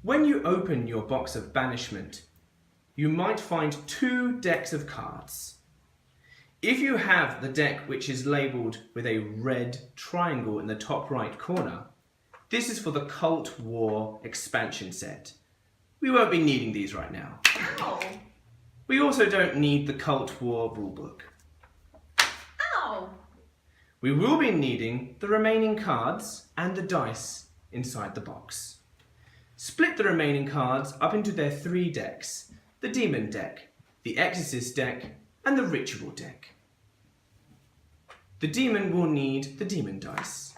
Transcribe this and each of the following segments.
When you open your box of Banishment, you might find 2 decks of cards. If you have the deck which is labelled with a red triangle in the top right corner, this is for the Cult War expansion set. We won't be needing these right now. Ow! We also don't need the Cult War rulebook. Ow! We will be needing the remaining cards and the dice inside the box. Split the remaining cards up into their 3 decks: the Demon deck, the Exorcist deck, and the Ritual deck. The Demon will need the Demon dice.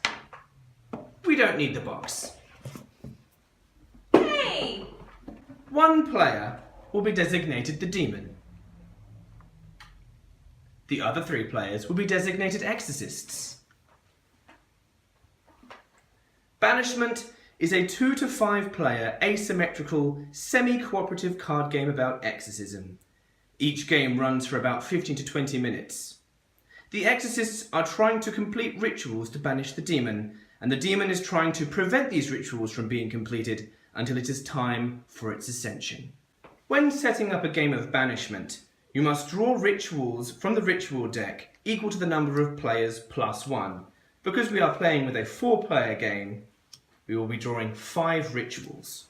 We don't need the box. Hey! 1 player will be designated the Demon. The other 3 players will be designated Exorcists. Banishment is a 2 to 5 player asymmetrical semi-cooperative card game about exorcism. Each game runs for about 15 to 20 minutes. The Exorcists are trying to complete rituals to banish the demon, and the demon is trying to prevent these rituals from being completed until it is time for its ascension. When setting up a game of Banishment, you must draw rituals from the Ritual deck equal to the number of players plus 1. Because we are playing with a 4-player game, we will be drawing 5 rituals.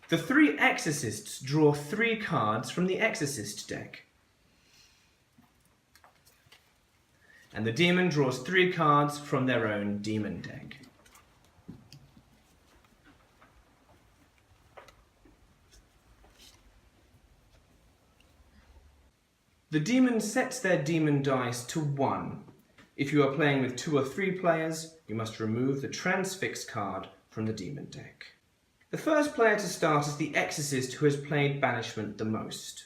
The 3 Exorcists draw 3 cards from the Exorcist deck. And the Demon draws 3 cards from their own Demon deck. The Demon sets their Demon dice to 1. If you are playing with 2 or 3 players, you must remove the Transfix card from the Demon deck. The first player to start is the Exorcist who has played Banishment the most,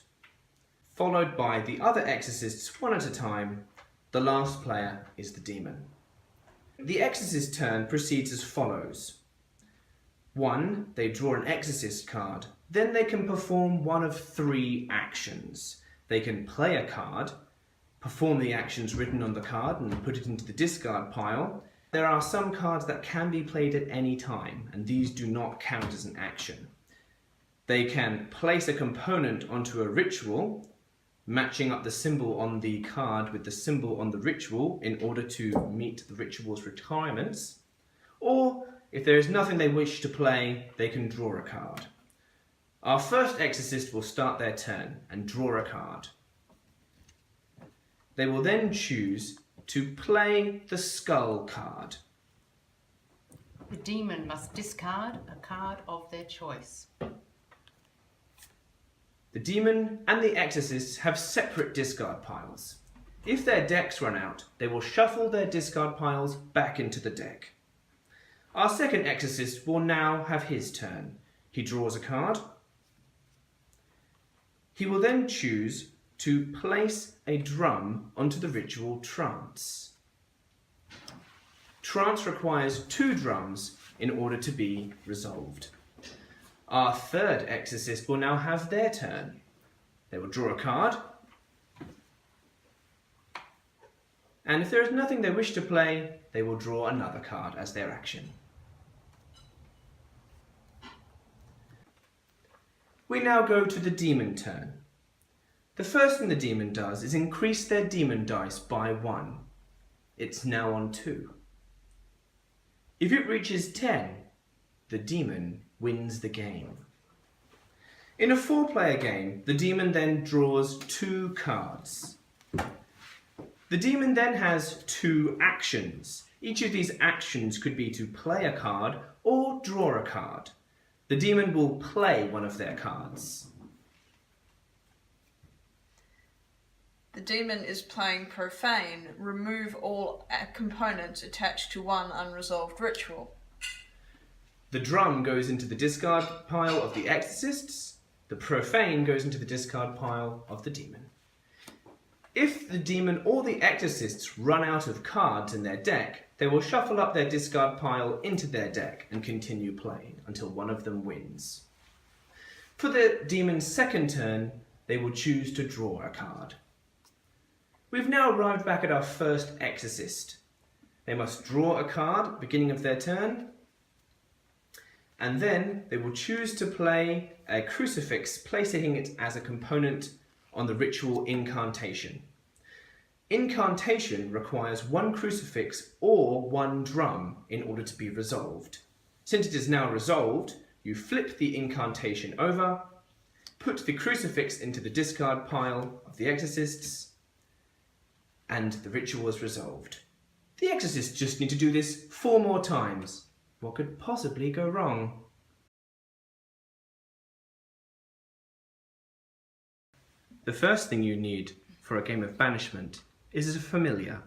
followed by the other Exorcists one at a time. The last player is the Demon. The Exorcist turn proceeds as follows. 1, they draw an Exorcist card. Then they can perform one of 3 actions. They can play a card, perform the actions written on the card and put it into the discard pile. There are some cards that can be played at any time, and these do not count as an action. They can place a component onto a ritual, matching up the symbol on the card with the symbol on the ritual in order to meet the ritual's requirements. Or, if there is nothing they wish to play, they can draw a card. Our first Exorcist will start their turn and draw a card. They will then choose to play the Skull card. The Demon must discard a card of their choice. The Demon and the Exorcists have separate discard piles. If their decks run out, they will shuffle their discard piles back into the deck. Our second Exorcist will now have his turn. He draws a card. He will then choose to place a drum onto the ritual trance. Trance requires 2 drums in order to be resolved. Our third Exorcist will now have their turn. They will draw a card. And if there is nothing they wish to play, they will draw another card as their action. We now go to the Demon turn. The first thing the Demon does is increase their Demon dice by 1. It's now on 2. If it reaches 10, the Demon wins the game. In a 4-player game, the Demon then draws 2 cards. The Demon then has 2 actions. Each of these actions could be to play a card or draw a card. The Demon will play one of their cards. The Demon is playing Profane. Remove all components attached to one unresolved ritual. The drum goes into the discard pile of the Exorcists. The Profane goes into the discard pile of the Demon. If the Demon or the Exorcists run out of cards in their deck, they will shuffle up their discard pile into their deck and continue playing until one of them wins. For the Demon's second turn, they will choose to draw a card. We've now arrived back at our first Exorcist. They must draw a card at the beginning of their turn. and then they will choose to play a crucifix, placing it as a component on the ritual incantation. Incantation requires one crucifix or one drum in order to be resolved. Since it is now resolved, you flip the incantation over, put the crucifix into the discard pile of the exorcists, and the ritual is resolved. The exorcists just need to do this 4 more times. What could possibly go wrong? The first thing you need for a game of Banishment is a familiar.